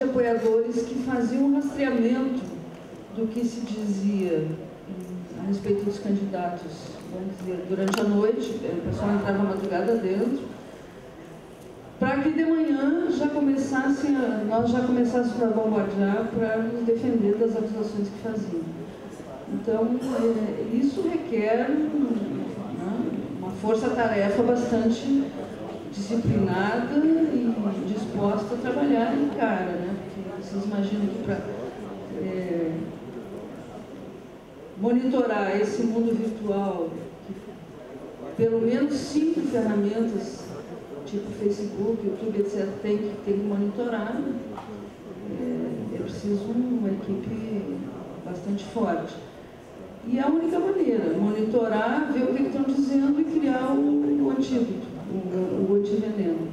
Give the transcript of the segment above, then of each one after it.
apoiadores que faziam um rastreamento do que se dizia a respeito dos candidatos, vamos dizer, durante a noite, o pessoal entrava a madrugada dentro, para que de manhã já nós já começássemos a bombardear para nos defender das acusações que faziam. Então, isso requer uma força-tarefa bastante disciplinada e disposta a trabalhar em cara, né? Porque vocês imaginam que para monitorar esse mundo virtual, que pelo menos 5 ferramentas, tipo Facebook, YouTube, etc., tem que monitorar, é preciso uma equipe bastante forte. E é a única maneira, monitorar, ver o que estão dizendo e criar o antídoto, o antiveneno.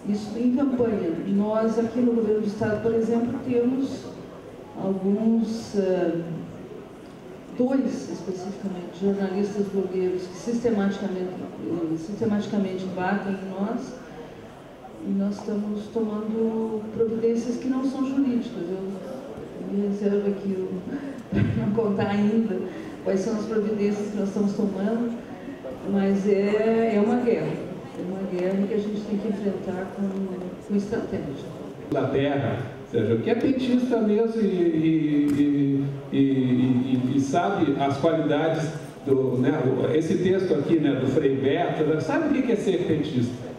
Isso em campanha. Nós aqui no governo do estado, por exemplo, temos alguns, 2 especificamente, jornalistas blogueiros que sistematicamente batem em nós, e nós estamos tomando providências que não são jurídicas. Eu me reservo aqui para não contar ainda quais são as providências que nós estamos tomando, mas é uma guerra. É uma guerra que a gente tem que enfrentar com estratégia. Da terra, ou seja, que é petista mesmo e sabe as qualidades do, né, esse texto aqui, né, do Frei Beto, sabe o que é ser petista,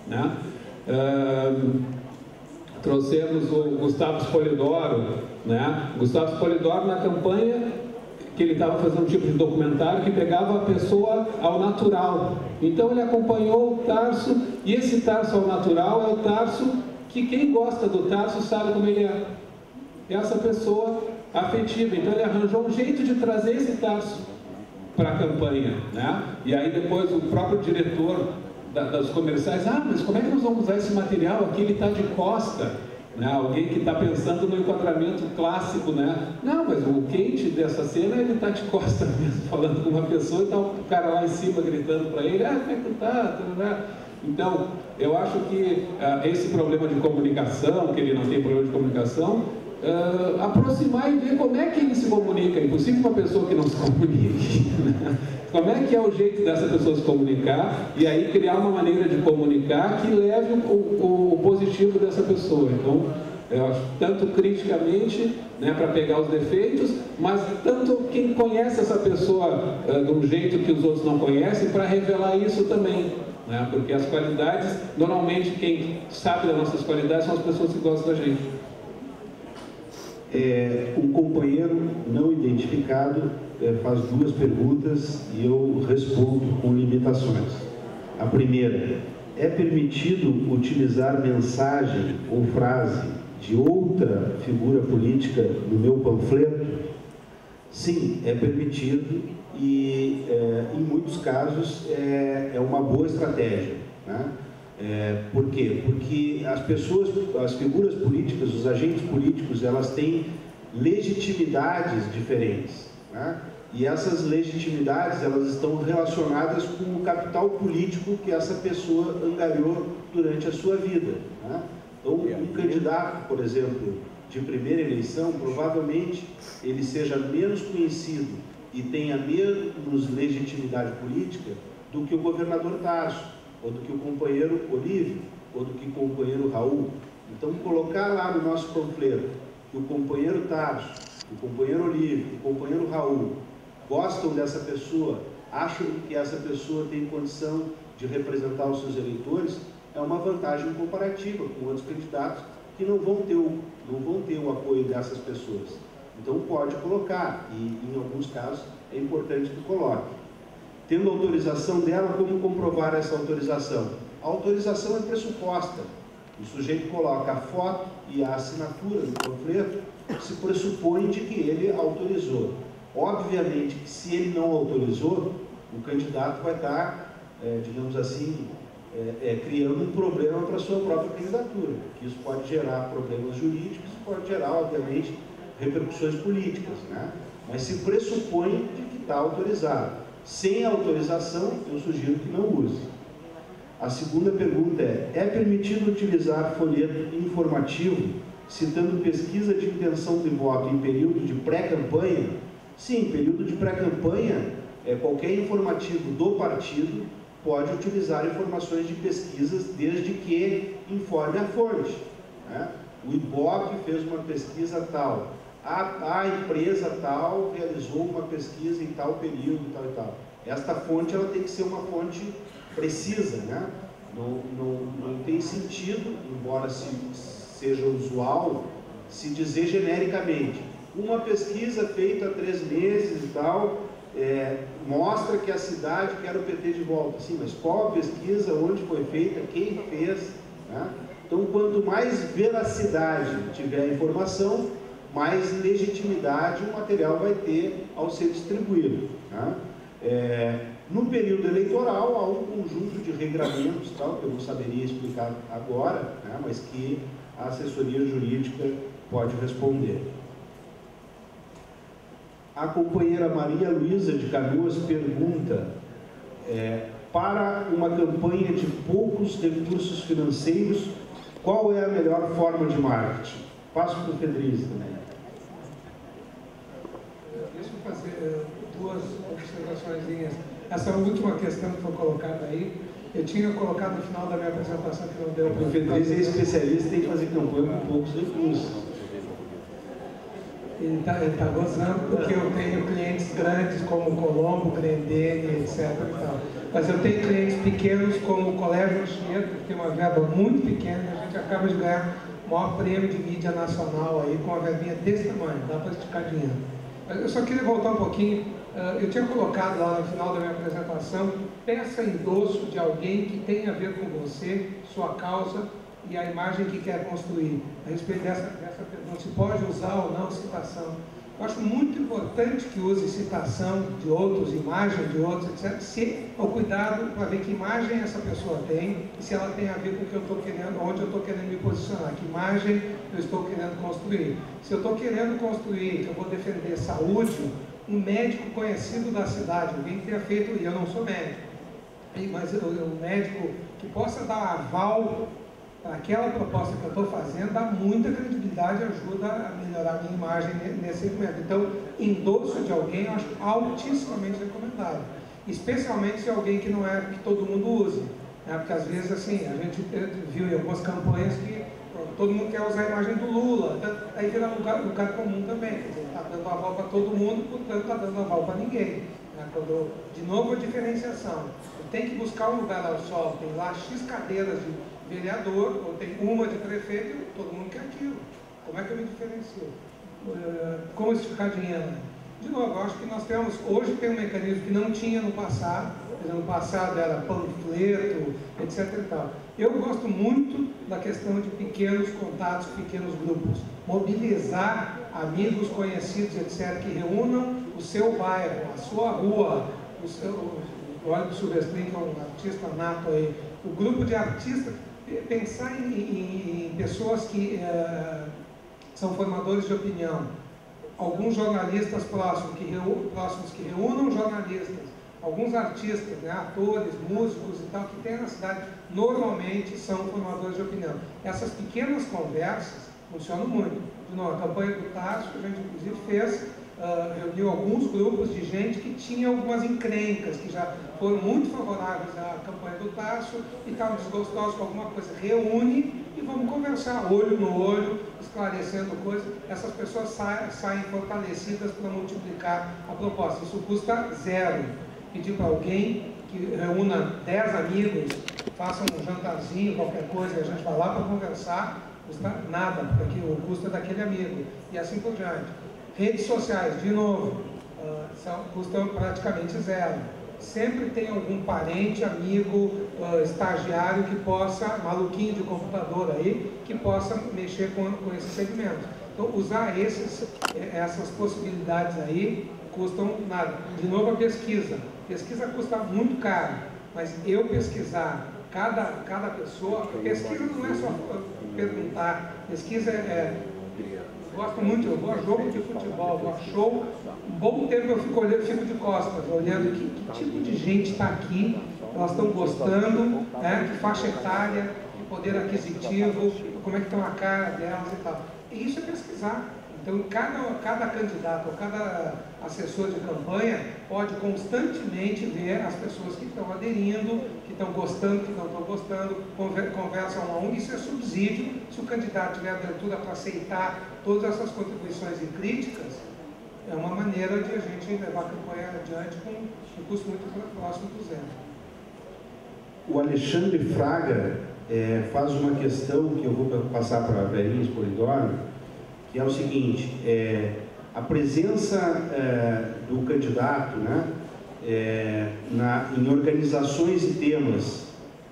né? Trouxemos o Gustavo Spolidoro, né? Gustavo Spolidoro, na campanha que ele estava fazendo um tipo de documentário que pegava a pessoa ao natural. Então ele acompanhou o Tarso, e esse Tarso ao natural é o Tarso que quem gosta do Tarso sabe como ele é. Essa pessoa afetiva. Então ele arranjou um jeito de trazer esse Tarso para a campanha, né? E aí depois o próprio diretor das comerciais, mas como é que nós vamos usar esse material aqui? Ele está de costa, né? Alguém que está pensando no enquadramento clássico, né? Não, mas o quente dessa cena, ele está de costa mesmo, falando com uma pessoa, e está o cara lá em cima gritando para ele, como é que tu tá? Então, eu acho que esse problema de comunicação, que ele não tem problema de comunicação, aproximar e ver como é que ele se comunica. É impossível uma pessoa que não se comunique, né? Como é que é o jeito dessa pessoa se comunicar, e aí criar uma maneira de comunicar que leve o positivo dessa pessoa. Então, eu acho, tanto criticamente, né, para pegar os defeitos, mas tanto quem conhece essa pessoa de um jeito que os outros não conhecem, para revelar isso também, né? Porque as qualidades, normalmente quem sabe das nossas qualidades são as pessoas que gostam da gente. Um companheiro não identificado faz 2 perguntas e eu respondo com limitações. A primeira: é permitido utilizar mensagem ou frase de outra figura política no meu panfleto? Sim, é permitido e em muitos casos é uma boa estratégia, né? Por quê? Porque as figuras políticas, os agentes políticos, elas têm legitimidades diferentes, né? E essas legitimidades, elas estão relacionadas com o capital político que essa pessoa angariou durante a sua vida, né? Então, um candidato, por exemplo, de primeira eleição, provavelmente ele seja menos conhecido e tenha menos legitimidade política do que o governador Tarso, ou do que o companheiro Olívio, ou do que o companheiro Raul. Então, colocar lá no nosso panfleto que o companheiro Tarso, o companheiro Olívio, o companheiro Raul gostam dessa pessoa, acham que essa pessoa tem condição de representar os seus eleitores, é uma vantagem comparativa com outros candidatos que não vão ter o apoio dessas pessoas. Então, pode colocar, e em alguns casos é importante que coloque. Tendo autorização dela, como comprovar essa autorização? A autorização é pressuposta. O sujeito coloca a foto e a assinatura no panfleto, se pressupõe de que ele autorizou. Obviamente que se ele não autorizou, o candidato vai estar, digamos assim, criando um problema para a sua própria candidatura. Que isso pode gerar problemas jurídicos, pode gerar, obviamente, repercussões políticas, né? Mas se pressupõe de que está autorizado. Sem autorização, eu sugiro que não use. A segunda pergunta é permitido utilizar folheto informativo citando pesquisa de intenção de voto em período de pré-campanha? Sim, período de pré-campanha, qualquer informativo do partido pode utilizar informações de pesquisas desde que informe a fonte, né? O IBOC fez uma pesquisa tal, a empresa tal realizou uma pesquisa em tal período, tal e tal. Esta fonte ela tem que ser uma fonte precisa, né? Não tem sentido, embora seja usual, se dizer genericamente. Uma pesquisa feita há 3 meses e tal, mostra que a cidade quer o PT de volta. Sim, mas qual a pesquisa, onde foi feita, quem fez, né? Então, quanto mais veracidade tiver a informação, mais legitimidade o material vai ter ao ser distribuído, né? No período eleitoral, há um conjunto de regramentos, tal, que eu não saberia explicar agora, né, mas que a assessoria jurídica pode responder. A companheira Maria Luísa de Canoas pergunta, para uma campanha de poucos recursos financeiros, qual é a melhor forma de marketing? Passo para o Fedriz também. Deixa eu fazer 2 observações. Essa última questão que foi colocada aí, eu tinha colocado no final da minha apresentação que não deu para... O Fedriz é especialista em fazer campanha com poucos recursos. Ele está gozando porque eu tenho clientes grandes como Colombo, Grendene, etc. E tal. Mas eu tenho clientes pequenos como o Colégio Anchieta, que tem uma verba muito pequena, e a gente acaba de ganhar o maior prêmio de mídia nacional aí com uma verbinha desse tamanho, dá para esticar dinheiro. Eu só queria voltar um pouquinho, eu tinha colocado lá no final da minha apresentação, peça endosso de alguém que tenha a ver com você, sua causa e a imagem que quer construir. A respeito dessa pergunta, se pode usar ou não citação. Eu acho muito importante que use citação de outros, imagem de outros, etc. Se o cuidado para ver que imagem essa pessoa tem e se ela tem a ver com o que eu estou querendo, onde eu estou querendo me posicionar, que imagem eu estou querendo construir. Se eu estou querendo construir, que eu vou defender saúde, um médico conhecido da cidade, alguém que tenha feito, e eu não sou médico, mas um médico que possa dar aval para aquela proposta que eu estou fazendo, dá muita credibilidade e ajuda a melhorar a minha imagem nesse segmento. Então, endosso de alguém eu acho altissimamente recomendável, especialmente se é alguém que não é que todo mundo use, né? Porque às vezes assim, a gente viu em algumas campanhas que todo mundo quer usar a imagem do Lula, aí vira lugar comum também, quer dizer, está dando aval para todo mundo, portanto está dando aval para ninguém, né? De novo a diferenciação, tem que buscar um lugar ao sol, tem lá X cadeiras de vereador, ou tem uma de prefeito, todo mundo quer aquilo. Como é que eu me diferencio? Como esticar dinheiro? De novo, eu acho que nós temos, hoje tem um mecanismo que não tinha no passado, no passado era panfleto, etc. e tal. Eu gosto muito da questão de pequenos contatos, pequenos grupos. Mobilizar amigos, conhecidos, etc., que reúnam o seu bairro, a sua rua, o Olho do Silvestrin, que é um artista nato aí, o grupo de artistas, pensar em pessoas que são formadores de opinião, alguns jornalistas próximos que reúnam jornalistas, alguns artistas, né, atores, músicos e tal, que tem na cidade, normalmente são formadores de opinião. Essas pequenas conversas funcionam muito. De novo, a campanha do Tarso, a gente inclusive fez, reuniu alguns grupos de gente que tinha algumas encrencas, que já foram muito favoráveis à campanha do Tarso e estavam desgostosos com alguma coisa. Reúne e vamos conversar, olho no olho, esclarecendo coisas. Essas pessoas saem fortalecidas para multiplicar a proposta. Isso custa 0. Pedir para alguém que reúna 10 amigos, faça um jantarzinho, qualquer coisa, e a gente vai lá para conversar, custa nada, porque o custo é daquele amigo, e assim por diante. Redes sociais, de novo, custam praticamente 0. Sempre tem algum parente, amigo, estagiário que possa, maluquinho de computador aí, que possa mexer com esse segmento. Então, usar essas possibilidades aí custam nada. De novo, a pesquisa. Pesquisa custa muito caro, mas eu pesquisar cada pessoa, pesquisa não é só perguntar, pesquisa gosto muito, eu vou a jogo de futebol, vou a show, um bom tempo eu fico de costas, olhando que tipo de gente está aqui, elas estão gostando, né, que faixa etária, que poder aquisitivo, como é que estão a cara delas e tal. E isso é pesquisar. Então, cada candidato ou cada assessor de campanha pode constantemente ver as pessoas que estão aderindo, que estão gostando, que não estão gostando, conversam um a um. Isso é subsídio. Se o candidato tiver abertura para aceitar todas essas contribuições e críticas, é uma maneira de a gente levar a campanha adiante com um custo muito próximo do zero. O Alexandre Fraga faz uma questão que eu vou passar para a Verinha Spolidoro, que é o seguinte: a presença do candidato, né, em organizações e temas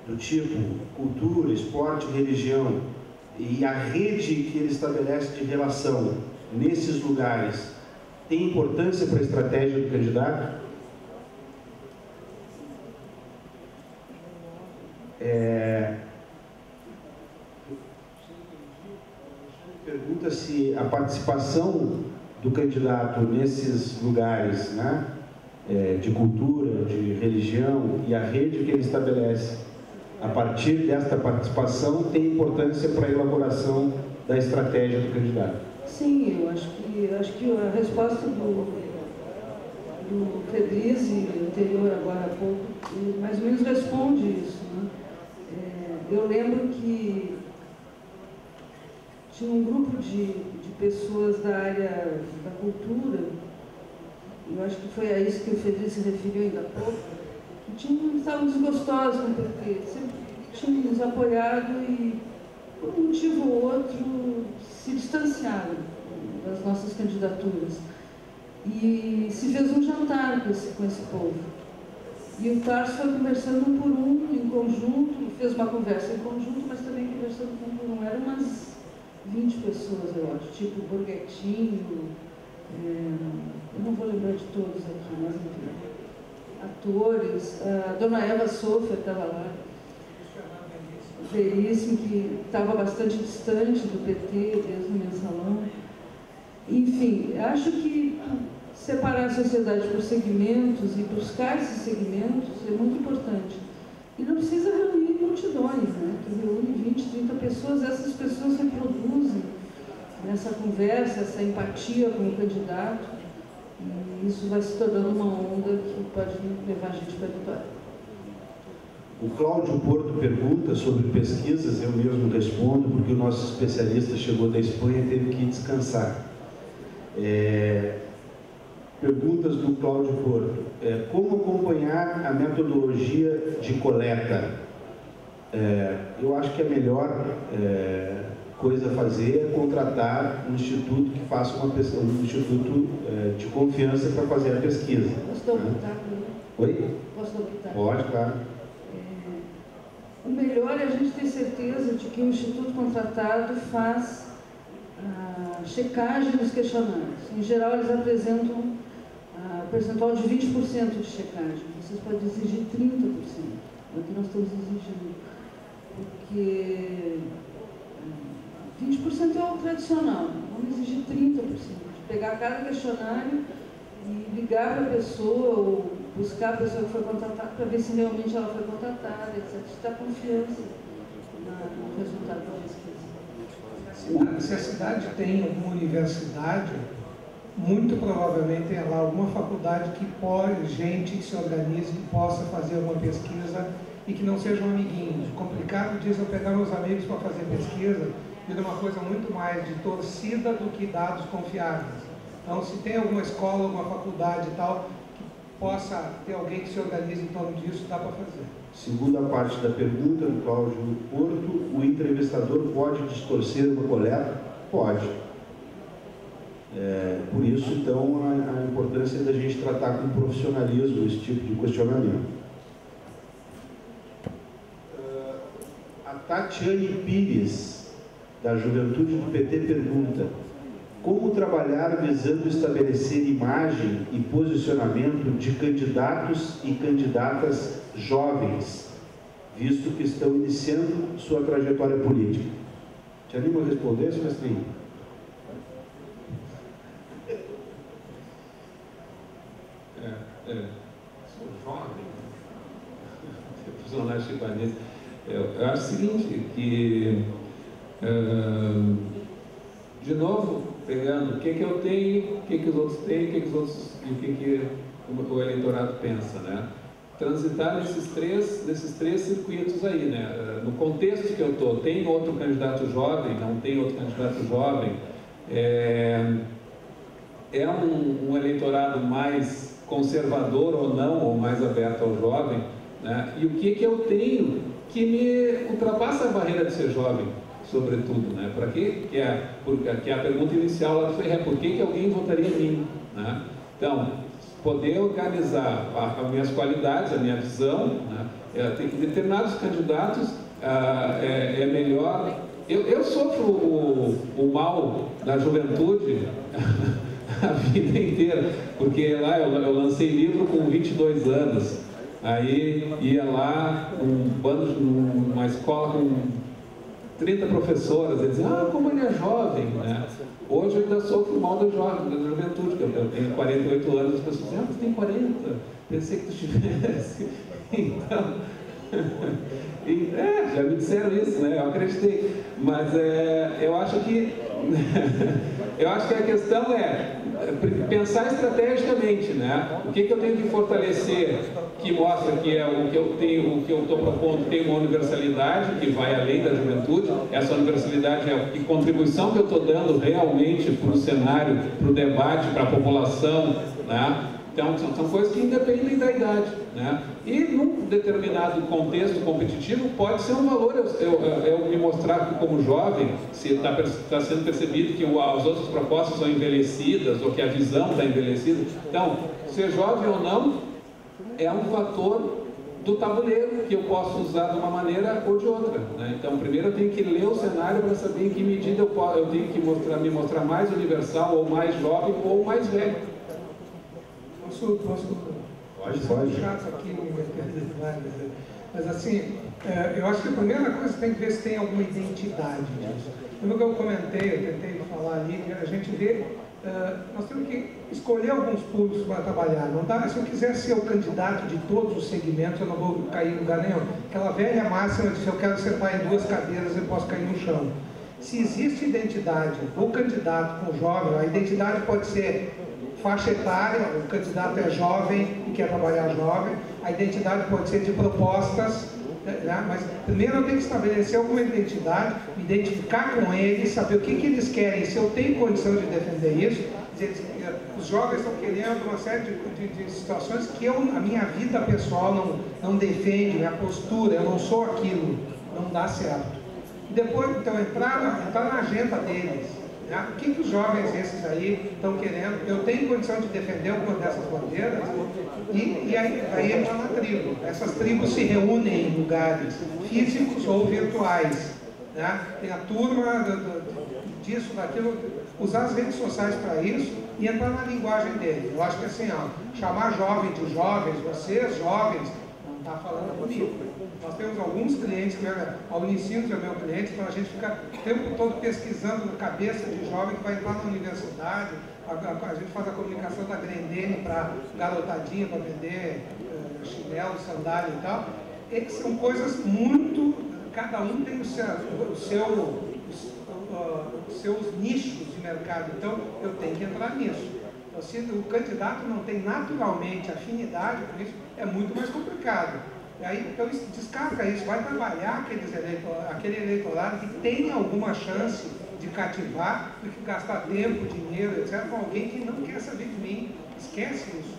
do tipo cultura, esporte, religião, e a rede que ele estabelece de relação nesses lugares, tem importância para a estratégia do candidato? Pergunta se a participação do candidato nesses lugares, né, de cultura, de religião, e a rede que ele estabelece a partir desta participação tem importância para a elaboração da estratégia do candidato. Sim, eu acho que a resposta do Fedrizzi anterior agora há pouco mais ou menos responde isso, né? Eu lembro que tinha um grupo de pessoas da área da cultura, eu acho que foi a isso que o Fedrizzi se referiu ainda há pouco, que estavam desgostosos com o PT, sempre tinham nos apoiado e, por um motivo ou outro, se distanciaram das nossas candidaturas. E se fez um jantar com esse povo. E o Tarso foi conversando um por um, em conjunto, fez uma conversa em conjunto, mas também conversando um por um. Eram umas 20 pessoas, eu acho, tipo Borghettini, eu não vou lembrar de todos aqui, mas enfim, atores, a dona Eva Sofer estava lá, Veríssimo, que estava bastante distante do PT desde o mensalão. Enfim, acho que separar a sociedade por segmentos e buscar esses segmentos é muito importante. E não precisa reunir multidões, né? Que reúne 20, 30 pessoas, essas pessoas reproduzem essa conversa, essa empatia com o candidato, e isso vai se tornando uma onda que pode levar a gente para a vitória. O Cláudio Porto pergunta sobre pesquisas, eu mesmo respondo, porque o nosso especialista chegou da Espanha e teve que descansar. Perguntas do Cláudio Porto. Como acompanhar a metodologia de coleta? Eu acho que a melhor coisa a fazer é contratar um instituto que faça um instituto de confiança para fazer a pesquisa. Posso dar um pitaco? Oi? Posso dar um pitaco? Pode, claro. O melhor é a gente ter certeza de que o instituto contratado faz a checagem dos questionários. Em geral, eles apresentam o percentual de 20% de checagem. Vocês podem exigir 30%. É o que nós estamos exigindo. Porque 20% é o tradicional. Vamos exigir 30%. De pegar cada questionário e ligar para a pessoa ou buscar a pessoa que foi contratada para ver se realmente ela foi contratada, etc. Está confiança no resultado da pesquisa. Se a cidade tem alguma universidade, muito provavelmente tem lá alguma faculdade que pode, gente que se organize, que possa fazer alguma pesquisa e que não sejam amiguinhos. O complicado disso é pegar meus amigos para fazer pesquisa e de uma coisa muito mais de torcida do que dados confiáveis. Então, se tem alguma escola, alguma faculdade e tal, que possa ter alguém que se organize em torno disso, dá para fazer. Segunda parte da pergunta do Cláudio Porto, o entrevistador pode distorcer uma coleta? Pode. Por isso, então, a importância da gente tratar com profissionalismo esse tipo de questionamento. A Tatiane Pires, da Juventude do PT, pergunta: como trabalhar visando estabelecer imagem e posicionamento de candidatos e candidatas jovens, visto que estão iniciando sua trajetória política? Te animo a responder, Silvestrinho? Sou jovem. personagem Chico Anísio. Eu acho o seguinte, que, de novo, pegando o que eu tenho, o que os outros têm, o que o eleitorado pensa, né? Transitar nesses três circuitos aí, né? No contexto que eu estou, tem outro candidato jovem, não tem outro candidato jovem, é um eleitorado mais conservador ou não, ou mais aberto ao jovem, né? E o que eu tenho que me ultrapassa a barreira de ser jovem, sobretudo, né? Para quê? Que é a pergunta inicial lá do Ferrer, por que alguém votaria em mim, né? Então, poder organizar as minhas qualidades, a minha visão, né? Tem que determinados candidatos é melhor. Eu sofro o mal da juventude a vida inteira, porque lá eu lancei livro com 22 anos, aí ia lá numa escola com 30 professoras, eles diziam, como ele é jovem, né? Hoje eu ainda sofro o mal da juventude, porque eu tenho 48 anos, as pessoas dizem, você tem 40, pensei que tu tivesse. Então, já me disseram isso, né? Eu acreditei, mas eu acho que a questão é pensar estrategicamente, né? O que eu tenho que fortalecer, que mostra que é o que eu tenho, o que eu estou propondo tem uma universalidade que vai além da juventude. Essa universalidade é que contribuição que eu estou dando realmente para o cenário, para o debate, para a população, né? Então, são coisas que independem da idade, né? E num determinado contexto competitivo pode ser um valor eu me mostrar que, como jovem, se está sendo percebido que as outras propostas são envelhecidas ou que a visão está envelhecida. Então, ser jovem ou não é um fator do tabuleiro que eu posso usar de uma maneira ou de outra, né? Então, primeiro eu tenho que ler o cenário para saber em que medida eu tenho que me mostrar mais universal, ou mais jovem, ou mais velho. Pode. Chato aqui no mercado, mas assim, eu acho que a primeira coisa que tem que ver se tem alguma identidade nisso. Como eu comentei, eu tentei falar ali, que a gente vê, nós temos que escolher alguns públicos para trabalhar. Não dá, se eu quiser ser o candidato de todos os segmentos, eu não vou cair em lugar nenhum. Aquela velha máxima de se eu quero sentar em 2 cadeiras, eu posso cair no chão. Se existe identidade do candidato com o jovem, a identidade pode ser faixa etária, o candidato é jovem e quer trabalhar jovem, a identidade pode ser de propostas, né? Mas primeiro eu tenho que estabelecer alguma identidade, me identificar com eles, saber o que eles querem, se eu tenho condição de defender isso. Os jovens estão querendo uma série de situações que a minha vida pessoal não defende, minha postura, eu não sou aquilo, não dá certo. E depois, então, entrar na agenda deles. O que os jovens esses aí estão querendo? Eu tenho condição de defender alguma dessas bandeiras? E aí entra na tribo. Essas tribos se reúnem em lugares físicos ou virtuais, né? Tem a turma disso, daquilo, usar as redes sociais para isso e entrar na linguagem deles. Eu acho que assim, chamar jovem de jovens, vocês jovens, não está falando comigo. Nós temos alguns clientes, a Unicinos é meu cliente, então a gente fica o tempo todo pesquisando na cabeça de jovem que vai entrar na universidade, a gente faz a comunicação da Grendene para garotadinha, para vender chinelo, sandália e tal. E são coisas muito, cada um tem os seus nichos de mercado, então eu tenho que entrar nisso. Então, se o candidato não tem naturalmente afinidade com isso, é muito mais complicado. E aí, então, descarta isso, vai trabalhar aquele eleitorado que tem alguma chance de cativar, do que gastar tempo, dinheiro, etc., com alguém que não quer saber de mim. Esquece isso,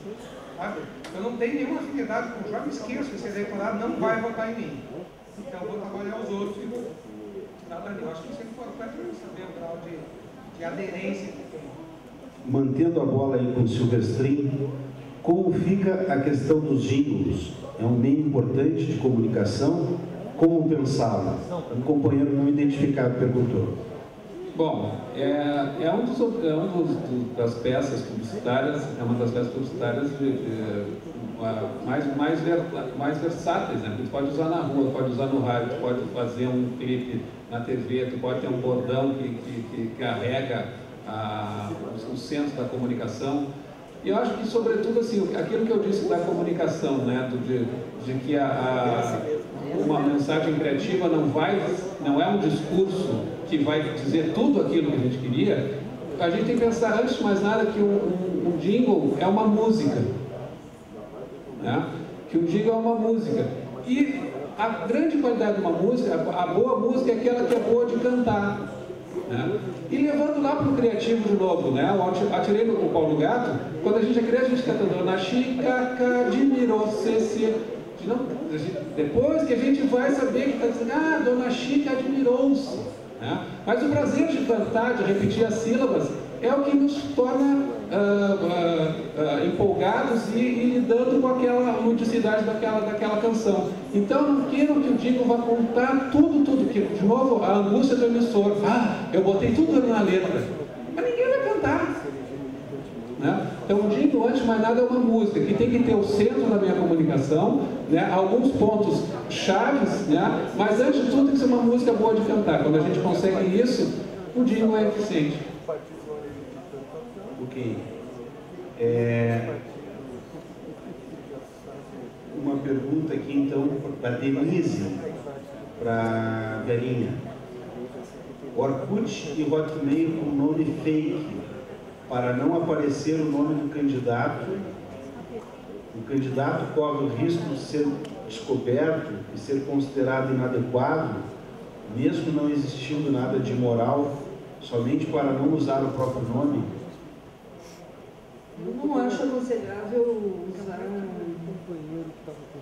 sabe? Eu não tenho nenhuma afinidade com o jovem, esqueço, esse eleitorado não vai votar em mim. Então, eu vou trabalhar os outros e vou nada ali. Eu acho que isso é importante para saber o grau de aderência que tem. Mantendo a bola aí com o Silvestrinho, como fica a questão dos jingles? É um meio importante de comunicação? Como pensá-lo? Um companheiro não identificado perguntou. Bom, é das peças publicitárias, é uma das peças publicitárias mais versáteis, né? Tu pode usar na rua, pode usar no rádio, tu pode fazer um clipe na TV, tu pode ter um bordão que carrega o centro da comunicação. E eu acho que, sobretudo, assim, aquilo que eu disse da comunicação, né, de que uma mensagem criativa não é um discurso que vai dizer tudo aquilo que a gente queria, a gente tem que pensar, antes de mais nada, que um jingle é uma música. Né? Que um jingle é uma música. E a grande qualidade de uma música, a boa música é aquela que é boa de cantar. Né? E levando lá para o criativo de novo, né? Eu atirei no Paulo Gato, quando a gente é criança, a gente canta Dona Chica, admirou-se. Depois que a gente vai saber que está dizendo, Dona Chica admirou-se. Né? Mas o prazer de cantar, de repetir as sílabas, é o que nos torna empolgados e lidando com aquela ludicidade daquela canção. Então, não queiram que o jingle vá contar tudo, que, de novo, a angústia do emissor. Eu botei tudo na letra. Mas ninguém vai cantar. Né? Então, o jingle, antes de mais nada, é uma música que tem que ter o centro na minha comunicação, né? Alguns pontos chaves, né? Mas antes de tudo tem que ser uma música boa de cantar. Quando a gente consegue isso, o jingle é eficiente. Ok. Uma pergunta aqui, então, para Denise, para Verinha. Orkut e Hotmail com nome fake, para não aparecer o nome do candidato. O candidato corre o risco de ser descoberto e ser considerado inadequado, mesmo não existindo nada de imoral, somente para não usar o próprio nome. Eu não acho aconselhável usar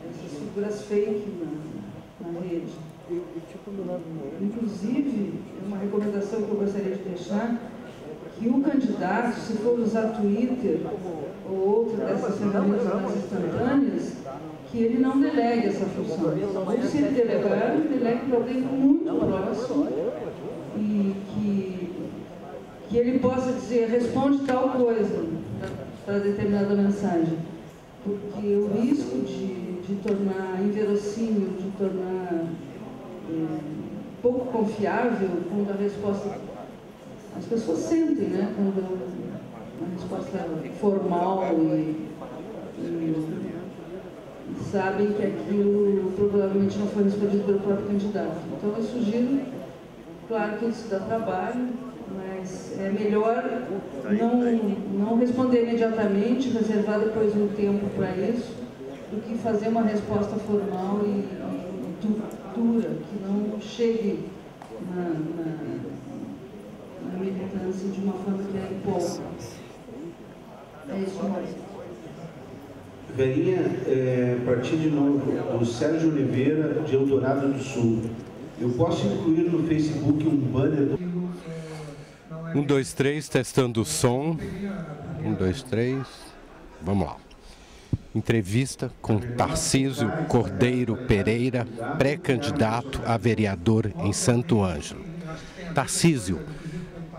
essas figuras fake na rede. Inclusive, uma recomendação que eu gostaria de deixar, que o candidato, se for usar Twitter ou outra dessas ferramentas instantâneas, que ele não delegue essa função. Ou se ele delegar, delegue para alguém muito próximo e que ele possa dizer, responde tal coisa para determinada mensagem. Porque o risco de tornar inverossímil, de tornar pouco confiável quando a resposta... As pessoas sentem, né, quando uma resposta formal e sabem que aquilo provavelmente não foi respondido pelo próprio candidato. Então eu sugiro, claro que isso dá trabalho, mas é melhor não responder imediatamente, reservar depois um tempo para isso, do que fazer uma resposta formal e dura, que não chegue na militância de uma forma que é pouco. É isso mesmo. Verinha, a partir de novo, do Sérgio Oliveira, de Eldorado do Sul. Eu posso incluir no Facebook um banner... 1, 2, 3, testando o som. 1, 2, 3. Vamos lá. Entrevista com Tarcísio Cordeiro Pereira, pré-candidato a vereador em Santo Ângelo. Tarcísio,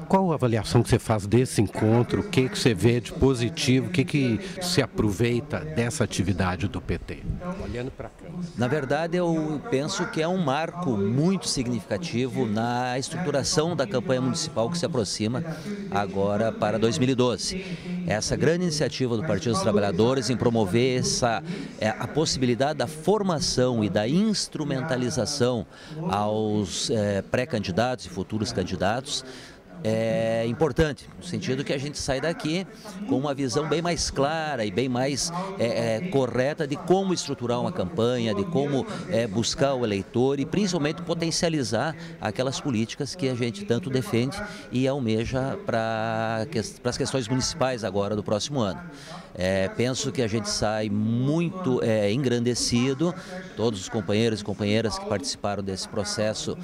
qual a avaliação que você faz desse encontro? O que você vê de positivo? O que se aproveita dessa atividade do PT? Olhando para cá. Na verdade, eu penso que é um marco muito significativo na estruturação da campanha municipal que se aproxima agora para 2012. Essa grande iniciativa do Partido dos Trabalhadores em promover a possibilidade da formação e da instrumentalização aos pré-candidatos e futuros candidatos é importante, no sentido que a gente sai daqui com uma visão bem mais clara e bem mais correta de como estruturar uma campanha, de como buscar o eleitor e principalmente potencializar aquelas políticas que a gente tanto defende e almeja para as questões municipais agora do próximo ano. Penso que a gente sai muito engrandecido, todos os companheiros e companheiras que participaram desse processo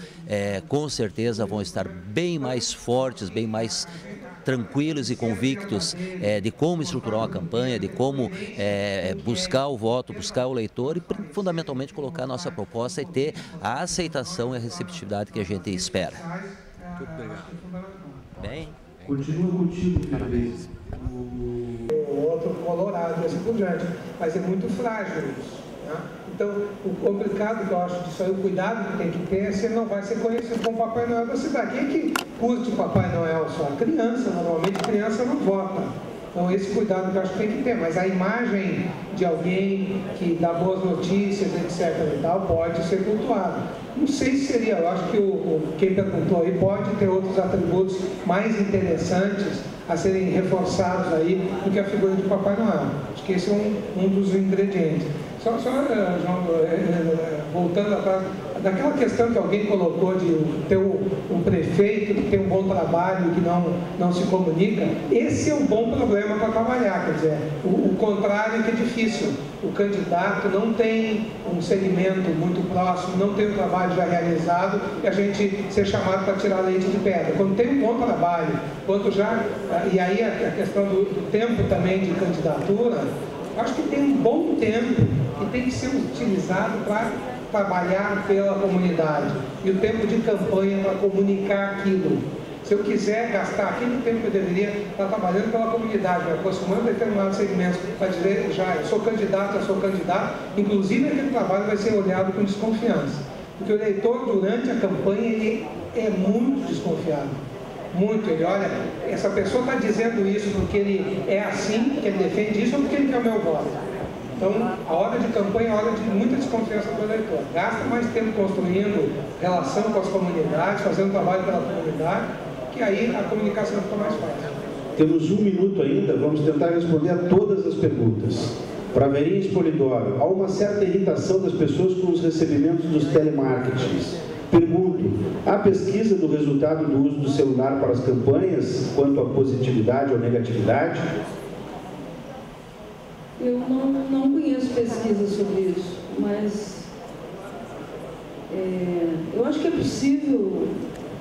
com certeza vão estar bem mais fortes, bem mais tranquilos e convictos de como estruturar uma campanha, de como buscar o voto, buscar o eleitor e fundamentalmente colocar a nossa proposta e ter a aceitação e a receptividade que a gente espera. Muito obrigado. Bem? Continua contigo, parabéns. O outro colorado e assim por diante, mas é muito frágil isso. Né? Então, o complicado que eu acho disso aí, o cuidado que tem que ter é se ele não vai ser conhecido como Papai Noel da cidade. Quem é que curte o Papai Noel só? A criança, normalmente criança não vota. Então, esse cuidado que eu acho que tem que ter, mas a imagem de alguém que dá boas notícias, etc. e tal, pode ser cultuada. Não sei se seria, eu acho que quem perguntou aí pode ter outros atributos mais interessantes a serem reforçados aí do que a figura de Papai Noel. Acho que esse é um dos ingredientes. Só João, voltando atrás, daquela questão que alguém colocou de ter um prefeito que tem um bom trabalho e que não se comunica, esse é um bom problema para trabalhar, quer dizer, o contrário é que é difícil. O candidato não tem um segmento muito próximo, não tem um trabalho já realizado e a gente ser chamado para tirar leite de pedra. Quando tem um bom trabalho, e aí a questão do tempo também de candidatura, acho que tem um bom tempo que tem que ser utilizado para trabalhar pela comunidade e o tempo de campanha para comunicar aquilo. Se eu quiser gastar aquele tempo que eu deveria estar trabalhando pela comunidade, me aproximando de determinados segmentos, para dizer, eu sou candidato, inclusive aquele trabalho vai ser olhado com desconfiança. Porque o eleitor, durante a campanha, ele é muito desconfiado. Muito, ele olha, essa pessoa está dizendo isso porque ele é assim, porque ele defende isso ou porque ele quer o meu voto. Então, a hora de campanha é a hora de muita desconfiança do eleitor. Gasta mais tempo construindo relação com as comunidades, fazendo trabalho pela comunidade, que aí a comunicação fica mais fácil. Temos 1 minuto ainda, vamos tentar responder a todas as perguntas. Para Verinha Spolidoro, há uma certa irritação das pessoas com os recebimentos dos telemarketings. Pergunto, há pesquisa do resultado do uso do celular para as campanhas, quanto à positividade ou negatividade? Eu não conheço pesquisa sobre isso, mas eu acho que é possível,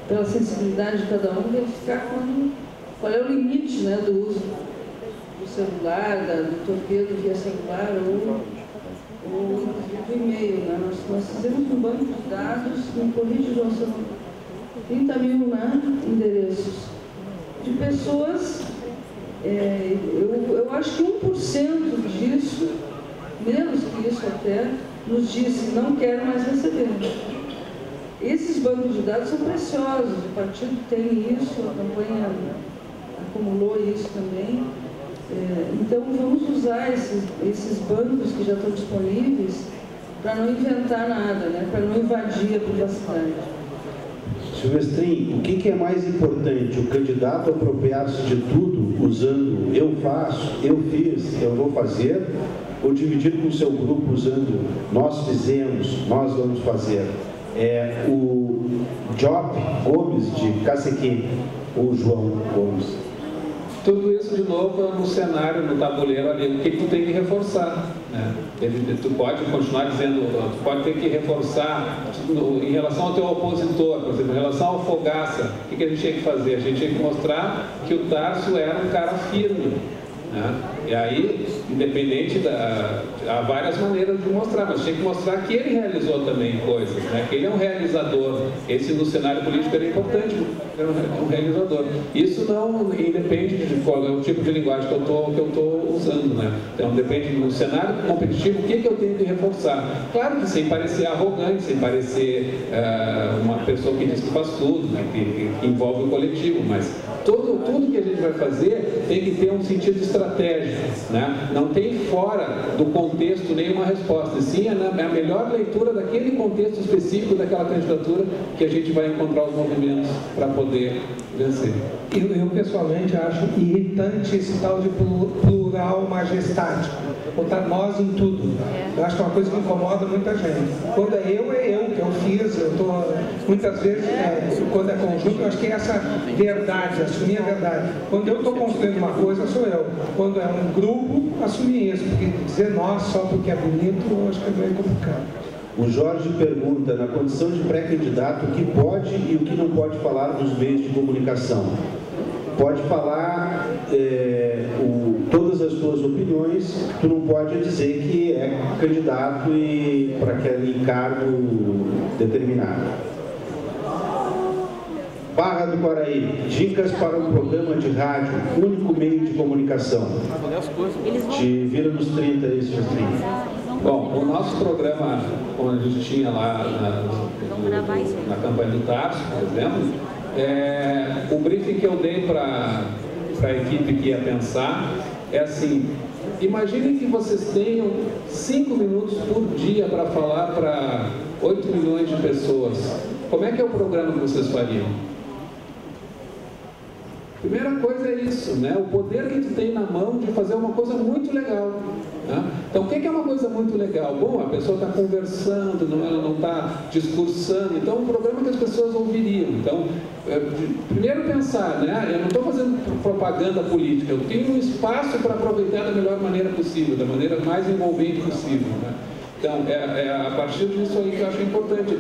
pela sensibilidade de cada um, verificar qual é o limite, né, do uso do celular, do torpedo via celular ou do e-mail. Né? Nós fizemos um banco de dados, me corrige, João, são 30 mil, né, endereços de pessoas. Eu acho que 1% disso, menos que isso até, nos disse não quero mais receber. Esses bancos de dados são preciosos, o partido tem isso, a campanha acumulou isso também. Então vamos usar esses bancos que já estão disponíveis para não inventar nada, né? Para não invadir a privacidade. Silvestrin, o que é mais importante? O candidato apropriar-se de tudo, usando eu faço, eu fiz, eu vou fazer, ou dividir com o seu grupo usando nós fizemos, nós vamos fazer? O Job Gomes de Cacequim, ou João Gomes? Tudo isso, de novo, no cenário, no tabuleiro ali, o que tu tem que reforçar, né? Tu pode continuar dizendo, tu pode ter que reforçar em relação ao teu opositor, por exemplo, em relação ao Fogaça, o que a gente tinha que fazer? A gente tinha que mostrar que o Tarso era um cara firme, né? E aí, independente há várias maneiras de mostrar, mas tinha que mostrar que ele realizou também coisas, né? Que ele é um realizador. Esse no cenário político era importante, era um realizador. Isso não independe de qual é o tipo de linguagem que eu estou usando, né? Então depende do cenário competitivo, o que eu tenho que reforçar. Claro que sem parecer arrogante, sem parecer uma pessoa que diz que faz tudo, né? que envolve o coletivo, mas tudo que a gente vai fazer tem que ter um sentido estratégico, né? Não tem fora do contexto nenhuma resposta, sim é a melhor leitura daquele contexto específico daquela candidatura que a gente vai encontrar os movimentos para poder vencer. Eu pessoalmente acho irritante esse tal de plural majestático, botar nós em tudo. Eu acho que é uma coisa que incomoda muita gente. Quando é eu, que eu fiz, muitas vezes, quando é conjunto, eu acho que é essa verdade, assumir a verdade. Quando eu estou construindo uma coisa, sou eu. Quando é um grupo, assumir isso, porque dizer nós só porque é bonito, eu acho que é meio complicado. O Jorge pergunta, na condição de pré-candidato, o que pode e o que não pode falar nos meios de comunicação? Pode falar todas as tuas opiniões, tu não pode dizer que é candidato e para aquele cargo determinado. Barra do Quaraí, dicas para um programa de rádio, único meio de comunicação. Te vira nos 30 aí, Sr. 30. Bom, o nosso programa, como a gente tinha lá na campanha do Tarso, por exemplo, o briefing que eu dei para para a equipe que ia pensar, é assim, imaginem que vocês tenham 5 minutos por dia para falar para 8 milhões de pessoas. Como é que é o programa que vocês fariam? Primeira coisa é isso, né? O poder que tu tem na mão de fazer uma coisa muito legal. Né? Então, o que é uma coisa muito legal? Bom, a pessoa está conversando, ela não está discursando. Então, um programa que as pessoas ouviriam. Então, primeiro pensar, né? Eu não estou fazendo propaganda política, eu tenho um espaço para aproveitar da melhor maneira possível, da maneira mais envolvente possível. Né? Então, a partir disso aí que eu acho importante,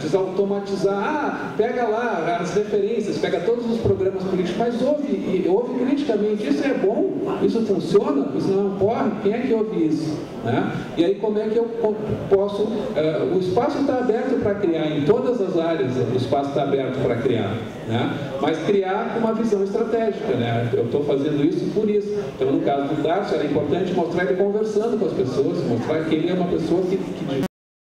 desautomatizar, pega lá as referências, pega todos os programas políticos, mas ouve criticamente, isso é bom, isso funciona, isso não ocorre, quem é que ouve isso? Né? E aí como é que eu posso, o espaço está aberto para criar, em todas as áreas o espaço está aberto para criar, né? Mas criar com uma visão estratégica, né? Eu estou fazendo isso por isso. Então, no caso do Darcio, era importante mostrar ele conversando com as pessoas, mostrar que ele é uma pessoa que